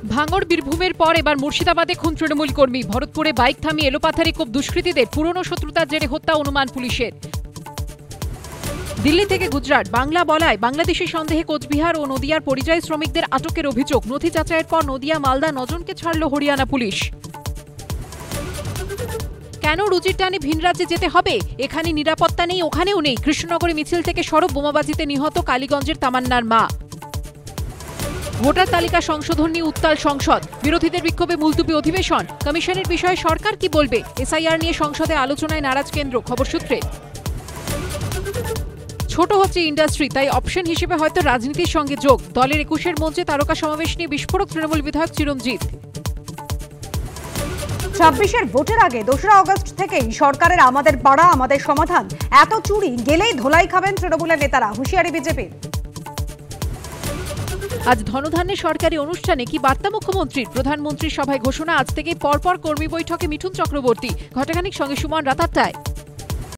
ভাঙড় বীরভূমের পর এবার মুর্শিদাবাদে খুন তৃণমূল কর্মী। ভরতপুরে বাইক থামিয়ে এলোপাথারি কোপ দুষ্কৃতীদের। পুরনো শত্রুতার জেরে হত্যা অনুমান পুলিশের। দিল্লি থেকে গুজরাট বাংলা বলায় বাংলাদেশি সন্দেহে কোচবিহার ও নদিয়ার পরিযায়ী শ্রমিকদের আটকের অভিযোগ। নথি যাচাইয়ের পর নদিয়া মালদা 9 জনকে ছাড়ল হরিয়ানা পুলিশ। কেন রুচির টানে ভিন রাজ্যে যেতে হবে? এখানে নিরাপত্তা নেই, ওখানেও নেই। কৃষ্ণনগরে মিছিল থেকে সড়ক বোমাবাজিতে নিহত কালীগঞ্জের তামান্নার মা। ভোটার তালিকা সংশোধন নিয়ে উত্তাল সংসদ। বিরোধীদের বিক্ষোভে মুলতুবি অধিবেশন। কমিশনের বিষয়ে সরকার কি বলবে? এসআইআর নিয়ে সংসদে আলোচনায় নারাজ কেন্দ্র। খবর সূত্রে ছোট হচ্ছে ইন্ডাস্ট্রি, তাই অপশন হিসেবে হয়তো রাজনীতির সঙ্গে যোগ। দলের 21-এর মঞ্চে তারকা সমাবেশ নিয়ে বিস্ফোরক তৃণমূল বিধায়ক চিরঞ্জিত। 26-এর ভোটের আগে 2রা আগস্ট থেকেই সরকারের আমাদের পাড়া আমাদের সমাধান। এত চুরি গেলেই ধোলাই খাবেন তৃণমূলের নেতারা, হুঁশিয়ারি বিজেপির। আজ ধনধান্যে সরকারি অনুষ্ঠানে কি বার্তা মুখ্যমন্ত্রীর? প্রধানমন্ত্রীর সভায় ঘোষণা, আজ থেকে পরপর কর্মী বৈঠকে মিঠুন চক্রবর্তী। ঘণ্টাখানিক সঙ্গে সুমন, রাত 8টায়।